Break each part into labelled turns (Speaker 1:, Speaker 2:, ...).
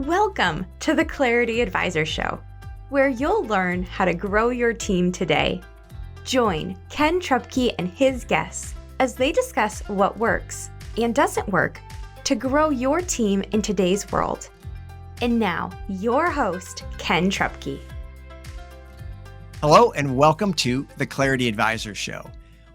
Speaker 1: Welcome to the Clarity Advisor Show, where you'll learn how to grow your team today. Join Ken Trupke and his guests as they discuss what works and doesn't work to grow your team in today's world. And now, your host, Ken Trupke.
Speaker 2: Hello, and welcome to the Clarity Advisor Show.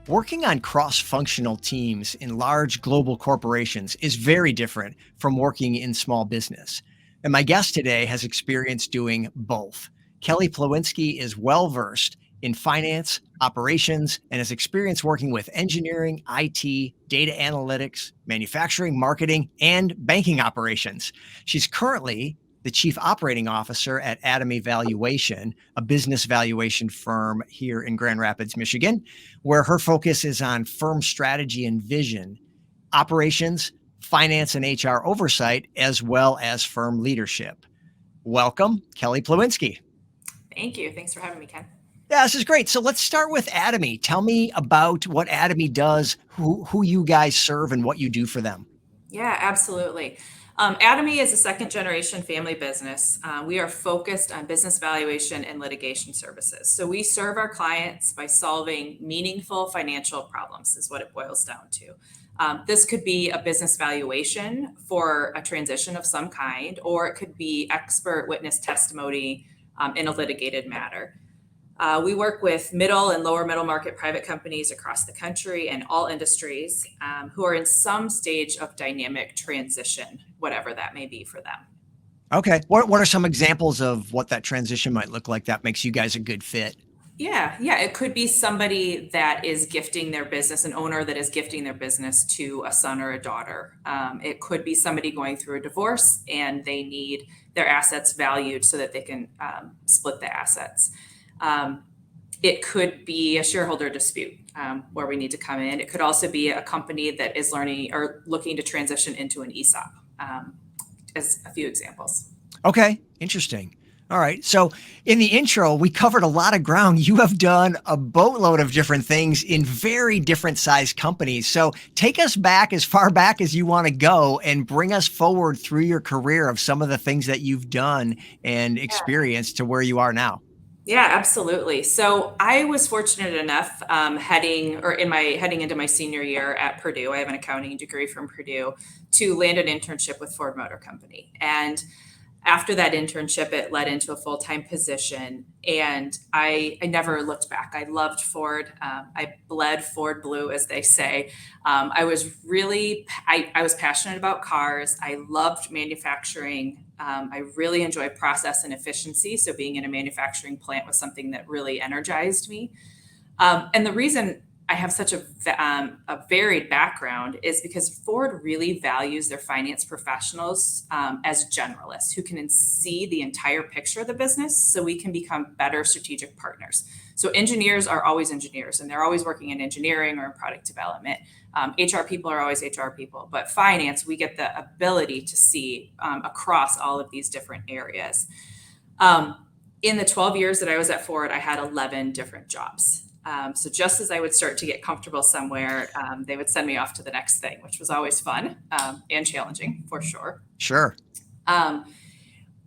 Speaker 2: Working on cross-functional teams in large global corporations is very different from working in small business. And my guest today has experience doing both. Kelly Plawinski is well-versed in finance, operations, and has experience working with engineering, IT, data analytics, manufacturing, marketing, and banking operations. She's currently the Chief Operating Officer at Adamy Valuation, a business valuation firm here in Grand Rapids, Michigan, where her focus is on firm strategy and vision, operations, finance and HR oversight, as well as firm leadership. Welcome, Kelly Plawinski.
Speaker 3: Thank you. Thanks for having me, Ken.
Speaker 2: Yeah, this is great. So let's start with Adamy. Tell me about what Adamy does, who you guys serve, and what you do for them.
Speaker 3: Yeah, absolutely. Adamy is a second generation family business. We are focused on business valuation and litigation services. So we serve our clients by solving meaningful financial problems is what it boils down to. This could be a business valuation for a transition of some kind, or it could be expert witness testimony in a litigated matter. We work with middle and lower middle market private companies across the country and all industries who are in some stage of dynamic transition, whatever that may be for them.
Speaker 2: Okay. What are some examples of what that transition might look like that makes you guys a good fit?
Speaker 3: Yeah. It could be somebody that is gifting their business, an owner that is gifting their business to a son or a daughter. It could be somebody going through a divorce and they need their assets valued so that they can split the assets. It could be a shareholder dispute where we need to come in. It could also be a company that is learning or looking to transition into an ESOP, as a few examples.
Speaker 2: Okay, interesting. All right. So in the intro, we covered a lot of ground. You have done a boatload of different things in very different sized companies. So take us back as far back as you want to go and bring us forward through your career of some of the things that you've done and experienced to where you are now.
Speaker 3: Yeah, absolutely. So I was fortunate enough heading into my senior year at Purdue. I have an accounting degree from Purdue to land an internship with Ford Motor Company. And after that internship, it led into a full-time position. And I never looked back. I loved Ford. I bled Ford blue, as they say. I was passionate about cars. I loved manufacturing. I really enjoyed process and efficiency. So being in a manufacturing plant was something that really energized me. And the reason I have such a varied background is because Ford really values their finance professionals as generalists who can see the entire picture of the business so we can become better strategic partners. So engineers are always engineers and they're always working in engineering or in product development. HR people are always HR people, but finance, we get the ability to see across all of these different areas. In the 12 years that I was at Ford, I had 11 different jobs. So just as I would start to get comfortable somewhere, they would send me off to the next thing, which was always fun and challenging for sure.
Speaker 2: Sure.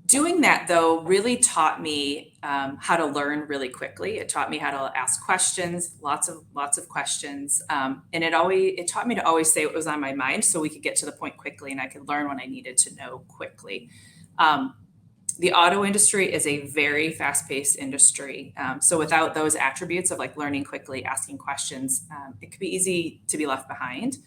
Speaker 3: Doing that, though, really taught me how to learn really quickly. It taught me how to ask questions, lots of questions. And it taught me to always say what was on my mind so we could get to the point quickly and I could learn what I needed to know quickly. The auto industry is a very fast-paced industry. So without those attributes of like learning quickly, asking questions, it could be easy to be left behind.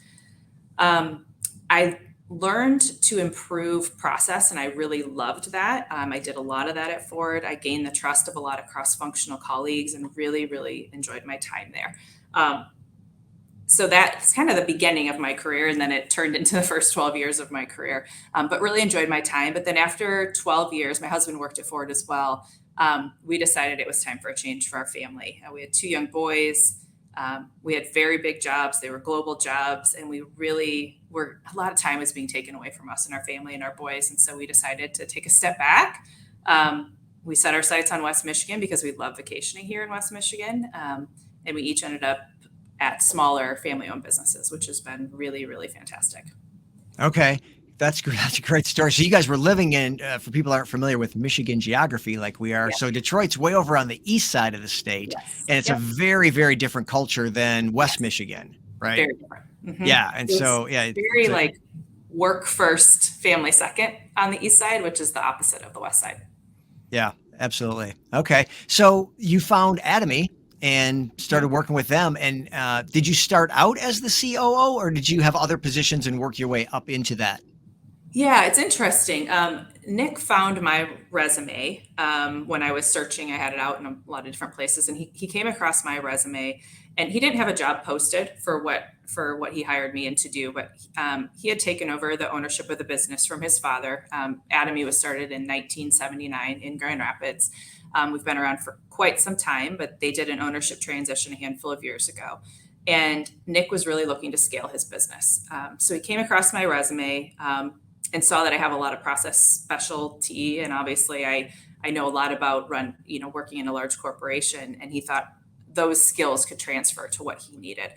Speaker 3: I learned to improve process and I really loved that. I did a lot of that at Ford. I gained the trust of a lot of cross-functional colleagues and really, really enjoyed my time there. So that's kind of the beginning of my career. And then it turned into the first 12 years of my career, but really enjoyed my time. But then after 12 years, my husband worked at Ford as well. We decided it was time for a change for our family. We had 2 young boys. We had very big jobs. They were global jobs. And we really a lot of time was being taken away from us and our family and our boys. And so we decided to take a step back. We set our sights on West Michigan because we love vacationing here in West Michigan. And we each ended up at smaller family-owned businesses, which has been really, really fantastic.
Speaker 2: Okay. That's great. That's a great story. So you guys were living in, for people who aren't familiar with Michigan geography like we are.
Speaker 3: Yeah.
Speaker 2: So Detroit's way over on the east side of the state,
Speaker 3: Yes.
Speaker 2: and it's a
Speaker 3: Yep.
Speaker 2: very, very different culture than West
Speaker 3: Yes.
Speaker 2: Michigan, right?
Speaker 3: Very different.
Speaker 2: Yeah. And
Speaker 3: It's
Speaker 2: so, yeah,
Speaker 3: very
Speaker 2: it's a,
Speaker 3: like work first, family second on the east side, which is the opposite of the west side.
Speaker 2: yeah, absolutely. Okay. So you found Adamy and started working with them. And did you start out as the COO, or did you have other positions and work your way up into that?
Speaker 3: Yeah, it's interesting. Nick found my resume when I was searching. I had it out in a lot of different places, and he came across my resume, and he didn't have a job posted for what he hired me in to do, but he had taken over the ownership of the business from his father. Adamy was started in 1979 in Grand Rapids. We've been around for quite some time, but they did an ownership transition a handful of years ago. And Nick was really looking to scale his business. So he came across my resume and saw that I have a lot of process specialty. And obviously I know a lot about working in a large corporation. And he thought those skills could transfer to what he needed.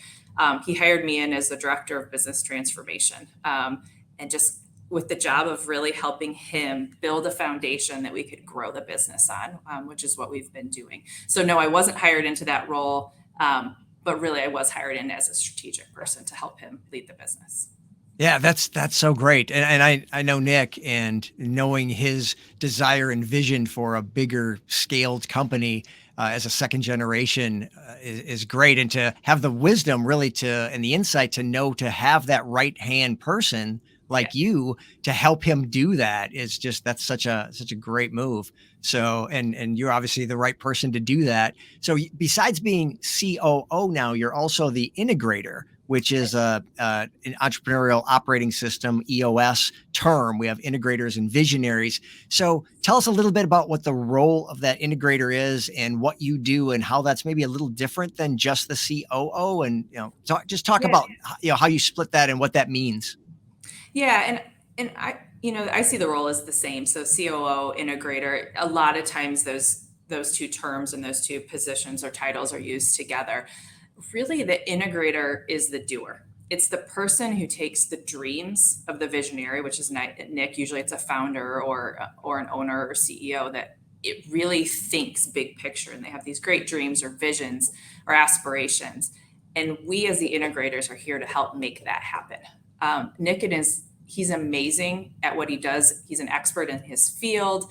Speaker 3: He hired me in as the director of business transformation, and just with the job of really helping him build a foundation that we could grow the business on, which is what we've been doing. So no, I wasn't hired into that role, but really I was hired in as a strategic person to help him lead the business.
Speaker 2: Yeah, that's so great. And I know Nick, and knowing his desire and vision for a bigger scaled company as a second generation is great. And to have the wisdom really and the insight to know to have that right hand person like you to help him do that is just, that's such a great move. So, and you're obviously the right person to do that. So besides being COO now, you're also the integrator, which is an entrepreneurial operating system, EOS term. We have integrators and visionaries. So tell us a little bit about what the role of that integrator is and what you do and how that's maybe a little different than just the COO. And, just talk about, how you split that and what that means.
Speaker 3: Yeah. And I see the role as the same. So COO, integrator, a lot of times those two terms and those two positions or titles are used together. Really, the integrator is the doer. It's the person who takes the dreams of the visionary, which is Nick. Usually it's a founder or an owner or CEO that it really thinks big picture, and they have these great dreams or visions or aspirations. And we as the integrators are here to help make that happen. Nick, he's amazing at what he does. He's an expert in his field.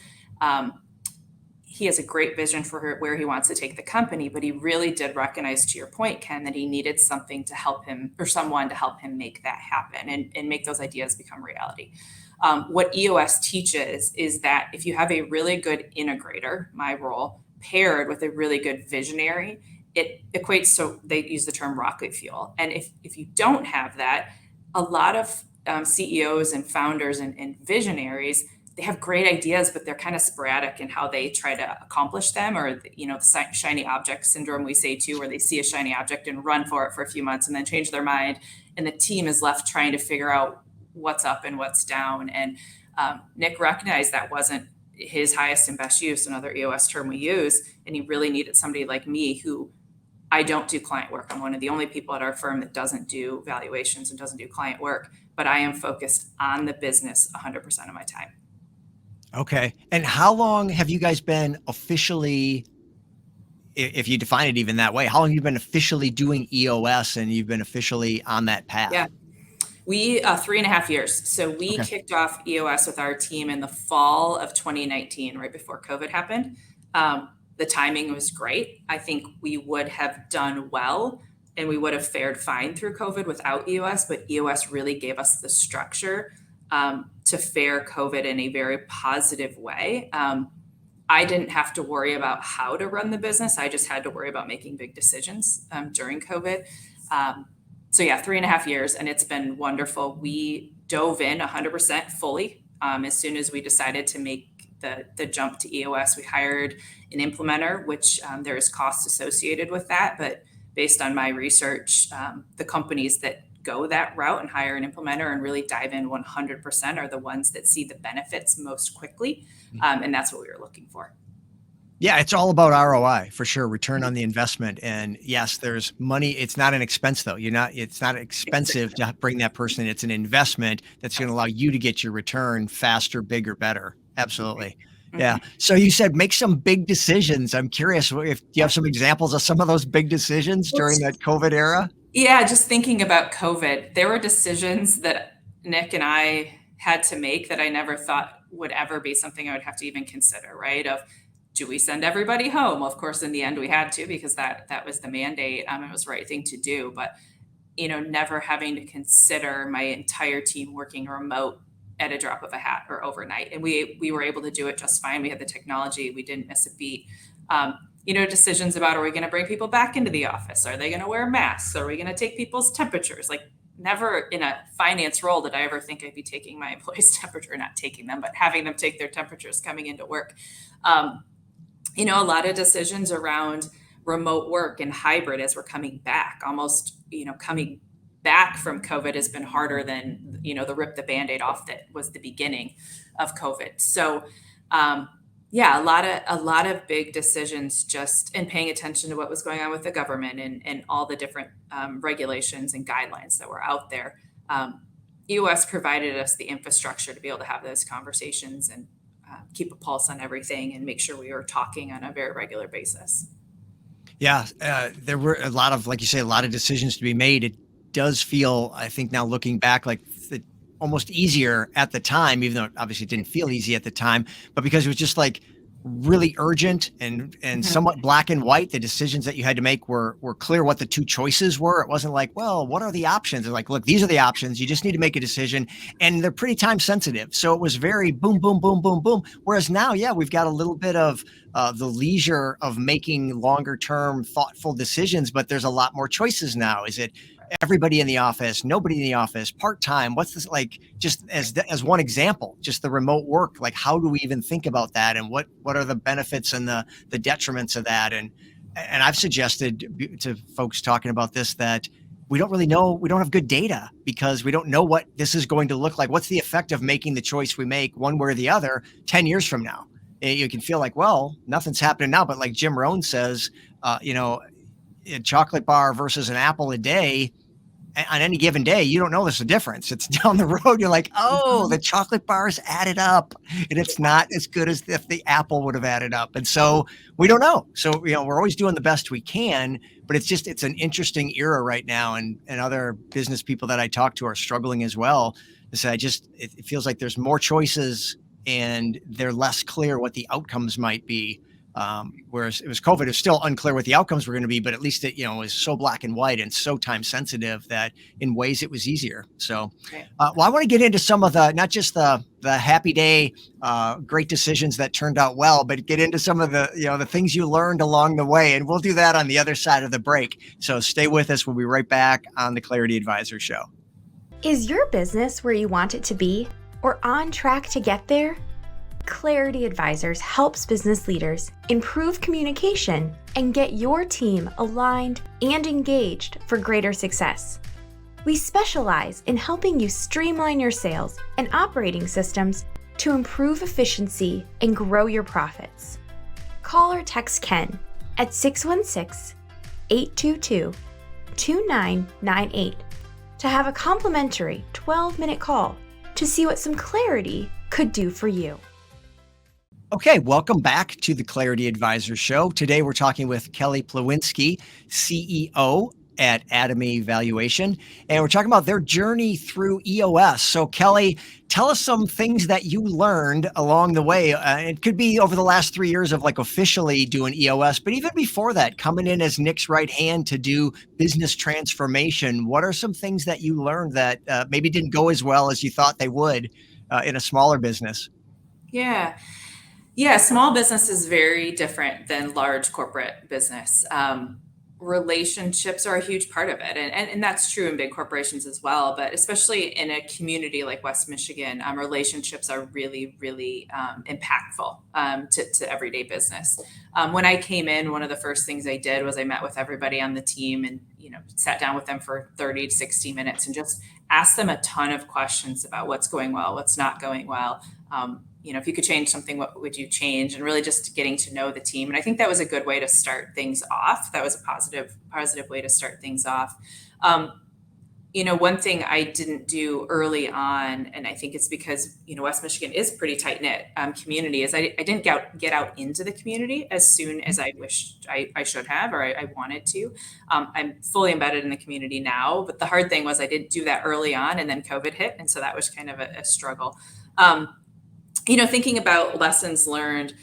Speaker 3: He has a great vision for where he wants to take the company, but he really did recognize, to your point, Ken, that he needed something to help him, or someone to help him make that happen and make those ideas become reality. What EOS teaches is that if you have a really good integrator, my role, paired with a really good visionary, it equates to, they use the term rocket fuel. And if you don't have that, a lot of CEOs and founders and visionaries, they have great ideas, but they're kind of sporadic in how they try to accomplish them, or the shiny object syndrome we say too, where they see a shiny object and run for it for a few months and then change their mind, and the team is left trying to figure out what's up and what's down. And Nick recognized that wasn't his highest and best use, another EOS term we use, and he really needed somebody like me who, I don't do client work. I'm one of the only people at our firm that doesn't do valuations and doesn't do client work, but I am focused on the business 100% of my time.
Speaker 2: Okay. And how long have you guys been officially, if you define it even that way, how long have you been officially doing EOS and you've been officially on that path?
Speaker 3: Yeah, we 3.5 years. So we kicked off EOS with our team in the fall of 2019, right before COVID happened. The timing was great. I think we would have done well and we would have fared fine through COVID without EOS, but EOS really gave us the structure to fare COVID in a very positive way. I didn't have to worry about how to run the business. I just had to worry about making big decisions during COVID. So yeah, 3.5 years, and it's been wonderful. We dove in 100% fully as soon as we decided to make the jump to EOS. We hired an implementer, which there is cost associated with that, but based on my research, the companies that go that route and hire an implementer and really dive in 100% are the ones that see the benefits most quickly. And that's what we were looking for.
Speaker 2: Yeah, it's all about ROI for sure, return on the investment. And yes, there's money. It's not an expense though. It's not expensive to bring that person in. It's an investment that's going to allow you to get your return faster, bigger, better. Absolutely. Yeah.
Speaker 3: Mhm.
Speaker 2: So you said make some big decisions. I'm curious if you have some examples of some of those big decisions
Speaker 3: Well,
Speaker 2: during that COVID era.
Speaker 3: yeah, just thinking about COVID, there were decisions that Nick and I had to make that I never thought would ever be something I would have to even consider, right? Of do we send everybody home? Of course, in the end, we had to because that was the mandate. It was the right thing to do. But never having to consider my entire team working remote at a drop of a hat or overnight, and we were able to do it just fine. We had the technology. We didn't miss a beat. Decisions about, are we going to bring people back into the office? Are they going to wear masks? Are we going to take people's temperatures? Like, never in a finance role did I ever think I'd be taking my employees' temperature, not taking them, but having them take their temperatures coming into work. A lot of decisions around remote work and hybrid as we're coming back, almost, coming back from COVID has been harder than, the rip the Band-Aid off that was the beginning of COVID. So, yeah, a lot of big decisions, just and paying attention to what was going on with the government and all the different regulations and guidelines that were out there. US provided us the infrastructure to be able to have those conversations and keep a pulse on everything and make sure we were talking on a very regular basis.
Speaker 2: Yeah, there were a lot of, like you say, a lot of decisions to be made. It does feel, I think now looking back, like almost easier at the time, even though obviously it didn't feel easy at the time, but because it was just like really urgent and somewhat black and white. The decisions that you had to make were clear what the two choices were. It wasn't like, well, what are the options? They're like, look, these are the options. You just need to make a decision, and they're pretty time sensitive. So it was very boom, boom, boom, boom, boom. Whereas now, yeah, we've got a little bit of the leisure of making longer term thoughtful decisions, but there's a lot more choices now. Is it everybody in the office, nobody in the office, part-time? What's this like? Just as one example, just the remote work, like how do we even think about that? And what are the benefits and the detriments of that? And I've suggested to folks talking about this that we don't really know, we don't have good data because we don't know what this is going to look like. What's the effect of making the choice we make one way or the other 10 years from now? You can feel like, well, nothing's happening now, but like Jim Rohn says, a chocolate bar versus an apple a day, on any given day, you don't know there's a difference. It's down the road. You're like, oh, the chocolate bars added up, and it's not as good as if the apple would have added up. And so we don't know. So, we're always doing the best we can, but it's an interesting era right now. And other business people that I talk to are struggling as well. So it feels like there's more choices and they're less clear what the outcomes might be. Whereas it was COVID, it was still unclear what the outcomes were going to be, but at least it, was so black and white and so time sensitive that in ways it was easier. So, well, I want to get into some of not just the happy day, great decisions that turned out well, but get into some of the, the things you learned along the way. And we'll do that on the other side of the break. So stay with us. We'll be right back on the Clarity Advisor Show.
Speaker 1: Is your business where you want it to be or on track to get there? Clarity Advisors helps business leaders improve communication and get your team aligned and engaged for greater success. We specialize in helping you streamline your sales and operating systems to improve efficiency and grow your profits. Call or text Ken at 616-822-2998 to have a complimentary 12-minute call to see what some clarity could do for you.
Speaker 2: Okay, welcome back to the Clarity Advisor Show. Today we're talking with Kelly Plawinski, CEO at Adamy Valuation, and we're talking about their journey through EOS. So Kelly, tell us some things that you learned along the way. It could be over the last 3 years of like officially doing EOS, but even before that, coming in as Nick's right hand to do business transformation. What are some things that you learned that maybe didn't go as well as you thought they would in a smaller business?
Speaker 3: Yeah, small business is very different than large corporate business. Relationships are a huge part of it. And that's true in big corporations as well. But especially in a community like West Michigan, relationships are really, really impactful to everyday business. When I came in, one of the first things I did was I met with everybody on the team and, sat down with them for 30 to 60 minutes and just asked them a ton of questions about what's going well, what's not going well. If you could change something, what would you change? And really just getting to know the team. And I think that was a good way to start things off. That was a positive way to start things off. One thing I didn't do early on, and I think it's because, West Michigan is pretty tight knit community, is I didn't get out into the community as soon as I wished I should have, or I wanted to. I'm fully embedded in the community now, but the hard thing was I didn't do that early on, and then COVID hit. And so that was kind of a struggle. Thinking about lessons learned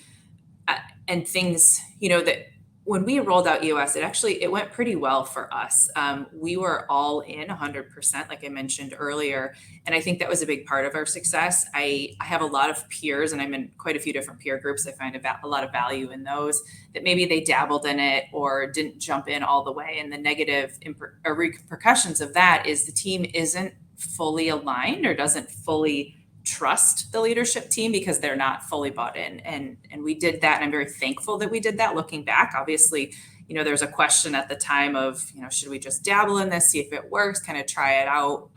Speaker 3: and things, that when we rolled out EOS, it went pretty well for us. We were all in 100%, like I mentioned earlier. And I think that was a big part of our success. I have a lot of peers, and I'm in quite a few different peer groups. I find a lot of value in those, that maybe they dabbled in it or didn't jump in all the way. And the negative repercussions of that is the team isn't fully aligned or doesn't fully trust the leadership team because they're not fully bought in. And we did that. And I'm very thankful that we did that. Looking back, obviously, there's a question at the time of, should we just dabble in this, see if it works, kind of try it out.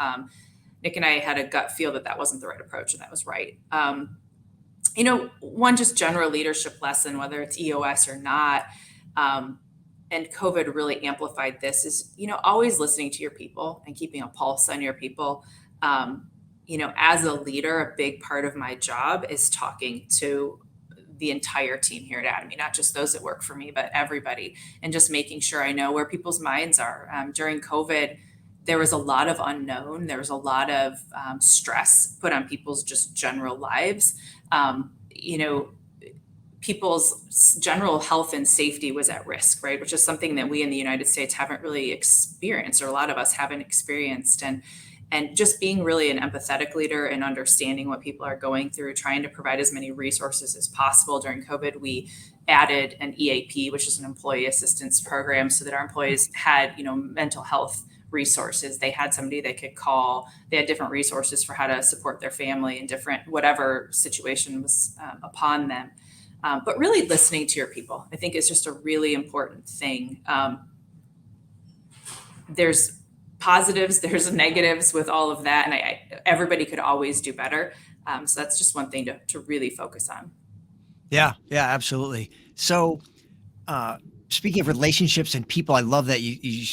Speaker 3: Nick and I had a gut feel that wasn't the right approach, and that was right. One just general leadership lesson, whether it's EOS or not, and COVID really amplified this, is, always listening to your people and keeping a pulse on your people. As a leader, a big part of my job is talking to the entire team here at Adamy, not just those that work for me, but everybody, and just making sure I know where people's minds are. During COVID, there was a lot of unknown. There was a lot of stress put on people's just general lives. People's general health and safety was at risk, right? Which is something that we in the United States haven't really experienced, or a lot of us haven't experienced. And just being really an empathetic leader and understanding what people are going through, trying to provide as many resources as possible. During COVID, we added an EAP, which is an employee assistance program, so that our employees had, mental health resources. They had somebody they could call. They had different resources for how to support their family in different, whatever situation was upon them. But really listening to your people, I think, is just a really important thing. There's positives, there's negatives with all of that. And everybody could always do better. So that's just one thing to really focus on.
Speaker 2: Yeah, absolutely. So speaking of relationships and people, I love that you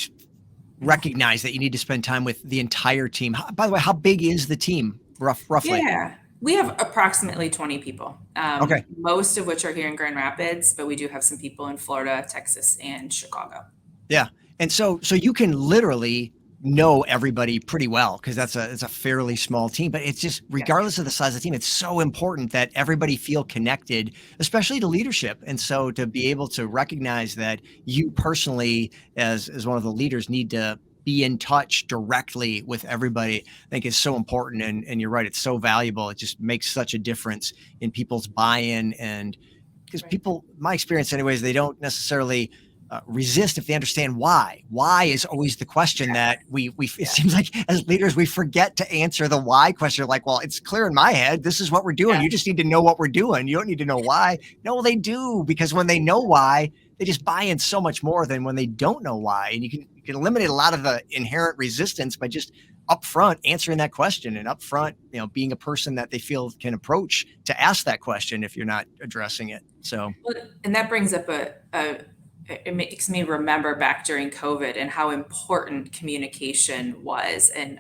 Speaker 2: recognize that you need to spend time with the entire team. By the way, how big is the team roughly?
Speaker 3: Yeah, we have approximately 20 people.
Speaker 2: Okay.
Speaker 3: Most of which are here in Grand Rapids, but we do have some people in Florida, Texas, and Chicago.
Speaker 2: Yeah. And so you can literally know everybody pretty well, because it's a fairly small team. But it's just, regardless of the size of the team, it's so important that everybody feel connected, especially to leadership. And so to be able to recognize that you personally, as one of the leaders, need to be in touch directly with everybody, I think is so important. And you're right, it's so valuable. It just makes such a difference in people's buy-in. And because people, my experience anyways, they don't necessarily resist if they understand why. Why is always the question that it seems like as leaders, we forget to answer the why question. Like, well, it's clear in my head, this is what we're doing. You just need to know what we're doing. You don't need to know why. No, they do, because when they know why, they just buy in so much more than when they don't know why. And you can eliminate a lot of the inherent resistance by just upfront answering that question, and upfront, being a person that they feel can approach to ask that question if you're not addressing it. So,
Speaker 3: and that brings up it makes me remember back during COVID and how important communication was. And,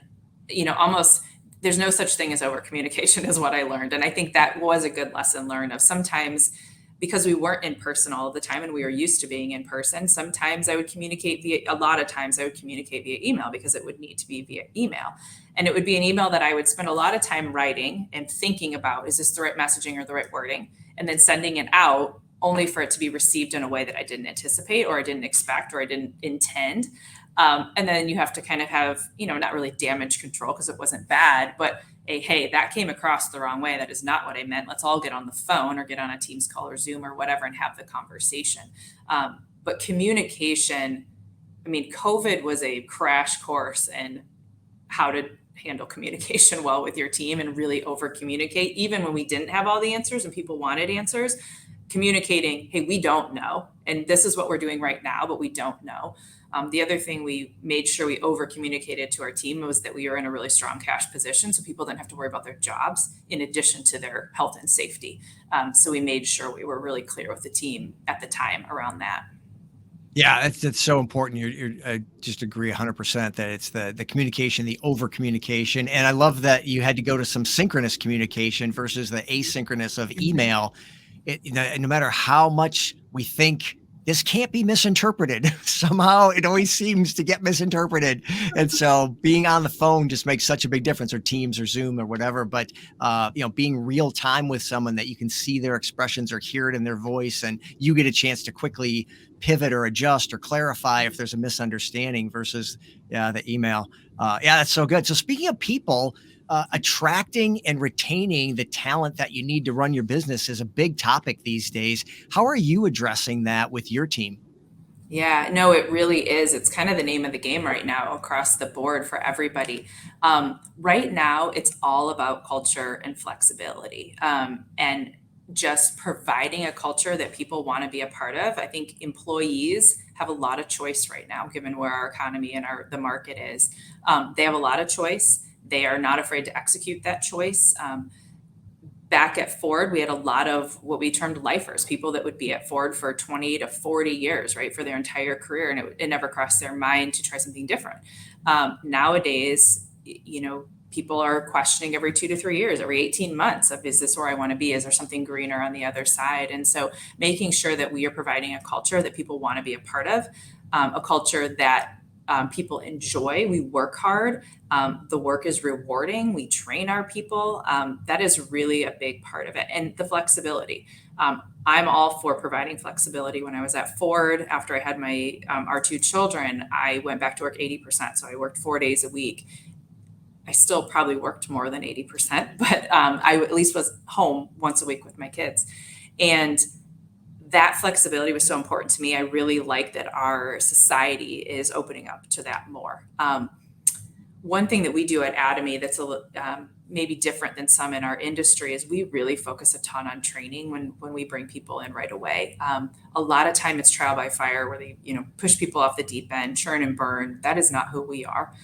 Speaker 3: almost there's no such thing as over communication is what I learned. And I think that was a good lesson learned of sometimes, because we weren't in person all the time and we were used to being in person. Sometimes a lot of times I would communicate via email, because it would need to be via email. And it would be an email that I would spend a lot of time writing and thinking about, is this the right messaging or the right wording? And then sending it out, only for it to be received in a way that I didn't anticipate, or I didn't expect, or I didn't intend. And then you have to kind of have, not really damage control, because it wasn't bad, but hey, that came across the wrong way. That is not what I meant. Let's all get on the phone or get on a Teams call or Zoom or whatever and have the conversation. But communication, COVID was a crash course in how to handle communication well with your team and really over communicate, even when we didn't have all the answers and people wanted answers. Communicating, hey, we don't know, and this is what we're doing right now, but we don't know. The other thing we made sure we over communicated to our team was that we were in a really strong cash position, so people didn't have to worry about their jobs in addition to their health and safety. So we made sure we were really clear with the team at the time around that.
Speaker 2: Yeah, that's so important. I just agree 100% that it's the communication, the over communication. And I love that you had to go to some synchronous communication versus the asynchronous of email. No matter how much we think this can't be misinterpreted, somehow it always seems to get misinterpreted. And so being on the phone just makes such a big difference, or Teams or Zoom or whatever. But being real time with someone that you can see their expressions or hear it in their voice, and you get a chance to quickly pivot or adjust or clarify if there's a misunderstanding versus the email. That's so good. So speaking of people, attracting and retaining the talent that you need to run your business is a big topic these days. How are you addressing that with your team?
Speaker 3: Yeah, no, it really is. It's kind of the name of the game right now across the board for everybody. Right now, it's all about culture and flexibility, and just providing a culture that people want to be a part of. I think employees have a lot of choice right now, given where our economy and the market is. They have a lot of choice. They are not afraid to execute that choice. Back at Ford, we had a lot of what we termed lifers, people that would be at Ford for 20 to 40 years, right, for their entire career. And it never crossed their mind to try something different. Nowadays, people are questioning every 2 to 3 years, every 18 months of, is this where I want to be? Is there something greener on the other side? And so making sure that we are providing a culture that people want to be a part of, a culture that people enjoy. We work hard. The work is rewarding. We train our people. That is really a big part of it. And the flexibility. I'm all for providing flexibility. When I was at Ford, after I had my our two children, I went back to work 80%. So I worked 4 days a week. I still probably worked more than 80%, but I at least was home once a week with my kids. And that flexibility was so important to me. I really like that our society is opening up to that more. One thing that we do at Adamy that's maybe different than some in our industry is we really focus a ton on training when we bring people in right away. A lot of time it's trial by fire, where they push people off the deep end, churn and burn. That is not who we are.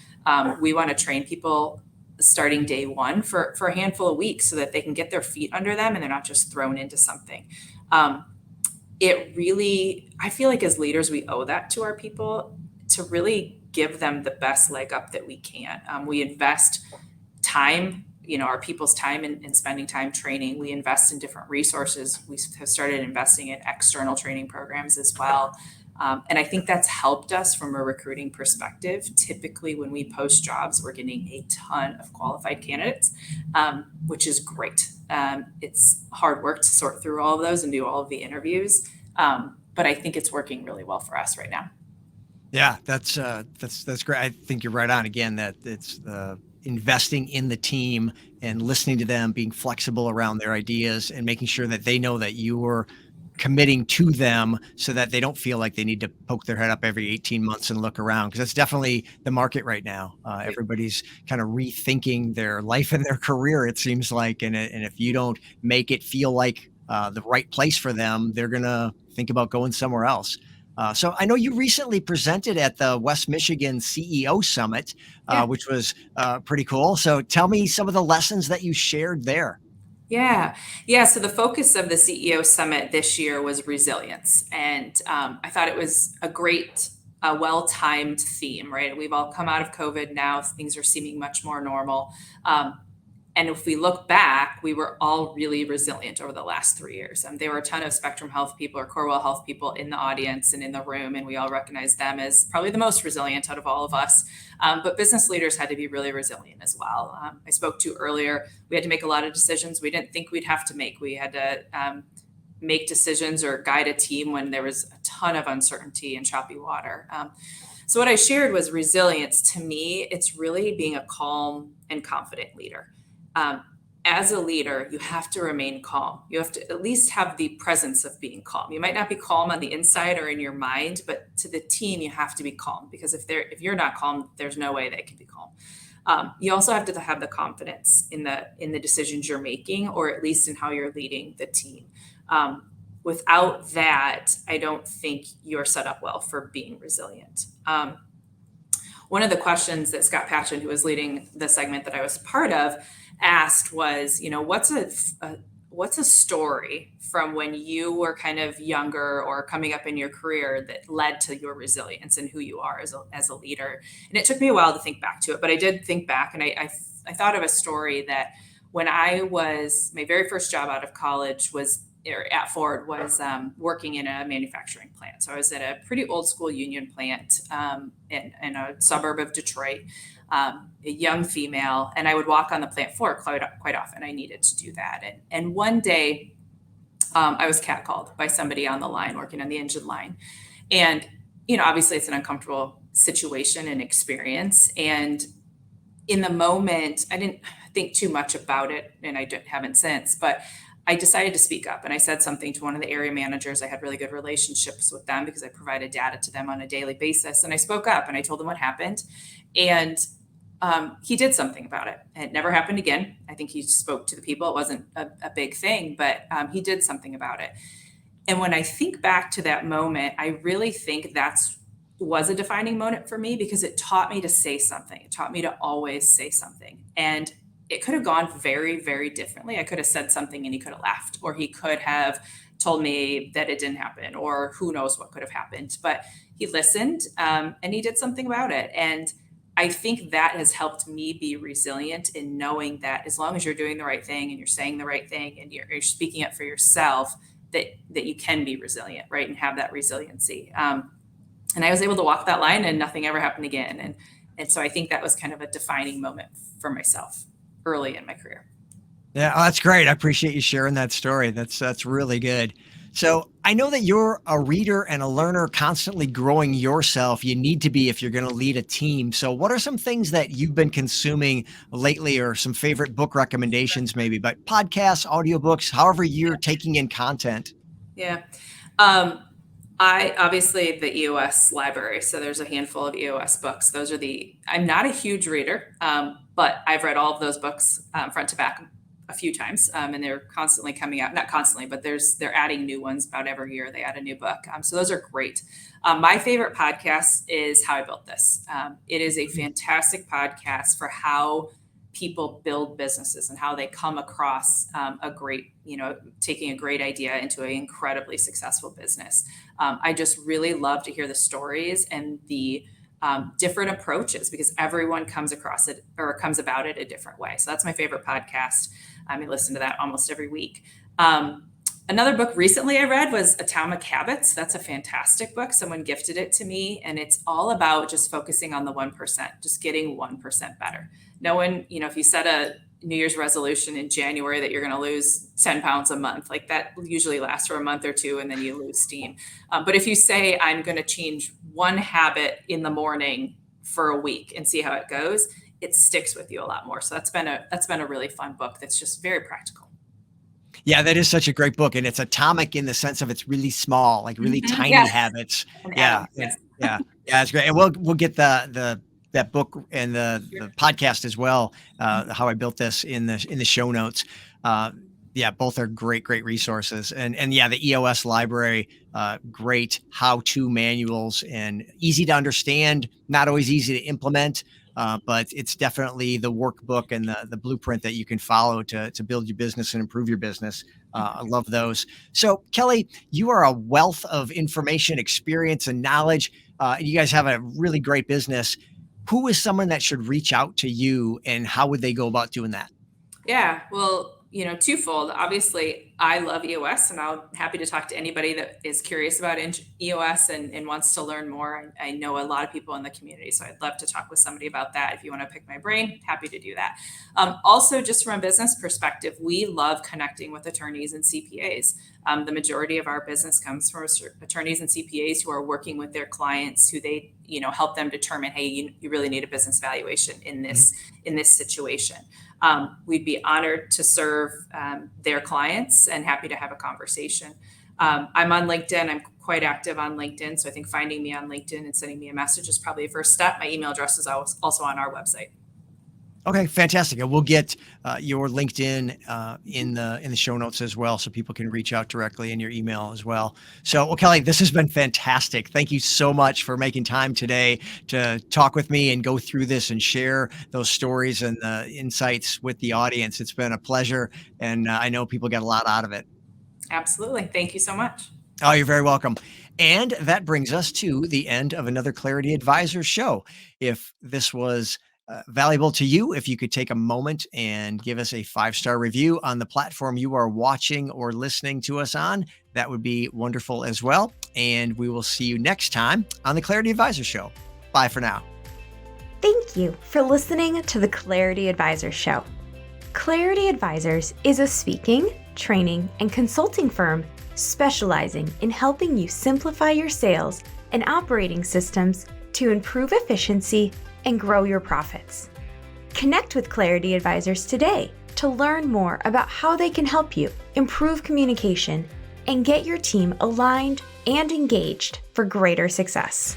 Speaker 3: We want to train people starting day one for a handful of weeks so that they can get their feet under them and they're not just thrown into something. I feel like as leaders, we owe that to our people to really give them the best leg up that we can. We invest time, our people's time in spending time training. We invest in different resources. We have started investing in external training programs as well. And I think that's helped us from a recruiting perspective. Typically, when we post jobs, we're getting a ton of qualified candidates, which is great. It's hard work to sort through all of those and do all of the interviews. But I think it's working really well for us right now.
Speaker 2: Yeah, that's great. I think you're right on. Again, that it's investing in the team and listening to them, being flexible around their ideas, and making sure that they know that you're committing to them so that they don't feel like they need to poke their head up every 18 months and look around, because that's definitely the market right now. Everybody's kind of rethinking their life and their career, it seems like. And if you don't make it feel like the right place for them, they're going to think about going somewhere else. So I know you recently presented at the West Michigan CEO Summit, which was pretty cool. So tell me some of the lessons that you shared there.
Speaker 3: Yeah. So the focus of the CEO Summit this year was resilience. And I thought it was a great, well-timed theme, right? We've all come out of COVID now. Things are seeming much more normal. And if we look back, we were all really resilient over the last 3 years. There were a ton of Spectrum Health people or Corewell Health people in the audience and in the room, and we all recognized them as probably the most resilient out of all of us. But business leaders had to be really resilient as well. I spoke to earlier, we had to make a lot of decisions we didn't think we'd have to make. We had to make decisions or guide a team when there was a ton of uncertainty and choppy water. So what I shared was resilience. To me, it's really being a calm and confident leader. As a leader, you have to remain calm. You have to at least have the presence of being calm. You might not be calm on the inside or in your mind, but to the team, you have to be calm, because if you're not calm, there's no way they can be calm. You also have to have the confidence in the decisions you're making, or at least in how you're leading the team. without that, I don't think you're set up well for being resilient. One of the questions that Scott Patchen, who was leading the segment that I was part of, asked was, what's a story from when you were kind of younger or coming up in your career that led to your resilience and who you are as a leader? And it took me a while to think back to it, but I did think back, and I thought of a story that when I was, my very first job out of college was, or at Ford, was working in a manufacturing plant. So I was at a pretty old school union plant in a suburb of Detroit, a young female, and I would walk on the plant floor quite often. I needed to do that. And one day I was catcalled by somebody on the line working on the engine line. And, obviously it's an uncomfortable situation and experience. And in the moment, I didn't think too much about it, and I haven't since, but I decided to speak up, and I said something to one of the area managers. I had really good relationships with them because I provided data to them on a daily basis. And I spoke up and I told him what happened. And he did something about it. It never happened again. I think he spoke to the people. It wasn't a big thing, but he did something about it. And when I think back to that moment, I really think was a defining moment for me, because it taught me to say something. It taught me to always say something. And it could have gone very, very differently. I could have said something and he could have laughed, or he could have told me that it didn't happen, or who knows what could have happened. But he listened and he did something about it. And I think that has helped me be resilient in knowing that as long as you're doing the right thing and you're saying the right thing and you're speaking up for yourself, that you can be resilient, right? And have that resiliency. And I was able to walk that line and nothing ever happened again. And so I think that was kind of a defining moment for myself early in my career.
Speaker 2: Yeah, that's great. I appreciate you sharing that story. That's really good. So I know that you're a reader and a learner, constantly growing yourself. You need to be if you're going to lead a team. So what are some things that you've been consuming lately, or some favorite book recommendations maybe, but podcasts, audiobooks, however you're taking in content?
Speaker 3: Yeah. I obviously the EOS library. So there's a handful of EOS books. I'm not a huge reader, but I've read all of those books front to back a few times, and they're constantly coming out. Not constantly, but they're adding new ones about every year. They add a new book. So those are great. My favorite podcast is How I Built This. It is a fantastic podcast for how people build businesses and how they come across taking a great idea into an incredibly successful business. I just really love to hear the stories and the different approaches, because everyone comes across it or comes about it a different way. So that's my favorite podcast. I listen to that almost every week. Another book recently I read was Atomic Habits. That's a fantastic book. Someone gifted it to me, and it's all about just focusing on the 1%, just getting 1% better. No one, if you set a New Year's resolution in January that you're going to lose 10 pounds a month, like that usually lasts for a month or two and then you lose steam. But if you say, I'm going to change one habit in the morning for a week and see how it goes, it sticks with you a lot more. So that's been a really fun book that's just very practical.
Speaker 2: Yeah, that is such a great book. And it's atomic in the sense of it's really small, like really tiny habits.
Speaker 3: Yeah. Yes.
Speaker 2: Yeah. It's great. And we'll get that book and the podcast as well. How I Built This in the show notes. Both are great resources. And yeah, the EOS library, great how-to manuals and easy to understand, not always easy to implement. But it's definitely the workbook and the blueprint that you can follow to build your business and improve your business. I love those. So Kelly, you are a wealth of information, experience, and knowledge. You guys have a really great business. Who is someone that should reach out to you, and how would they go about doing that?
Speaker 3: Yeah, well, twofold. Obviously, I love EOS, and I'm happy to talk to anybody that is curious about EOS and wants to learn more. I know a lot of people in the community, so I'd love to talk with somebody about that. If you want to pick my brain, happy to do that. Also, just from a business perspective, we love connecting with attorneys and CPAs. The majority of our business comes from attorneys and CPAs who are working with their clients, who they help them determine, hey, you really need a business valuation in this situation. We'd be honored to serve their clients and happy to have a conversation. I'm on LinkedIn. I'm quite active on LinkedIn. So I think finding me on LinkedIn and sending me a message is probably a first step. My email address is also on our website.
Speaker 2: Okay, fantastic. And we'll get your LinkedIn in the show notes as well, so people can reach out directly in your email as well. So, well, Kelly, this has been fantastic. Thank you so much for making time today to talk with me and go through this and share those stories and the insights with the audience. It's been a pleasure, and I know people get a lot out of it.
Speaker 3: Absolutely. Thank you so much.
Speaker 2: Oh, you're very welcome. And that brings us to the end of another Clarity Advisor show. If this was valuable to you, if you could take a moment and give us a 5-star review on the platform you are watching or listening to us on, that would be wonderful as well. And we will see you next time on the Clarity Advisor show. Bye for now.
Speaker 1: Thank you for listening to the Clarity Advisor show. Clarity Advisors is a speaking, training, and consulting firm specializing in helping you simplify your sales and operating systems to improve efficiency and grow your profits. Connect with Clarity Advisors today to learn more about how they can help you improve communication and get your team aligned and engaged for greater success.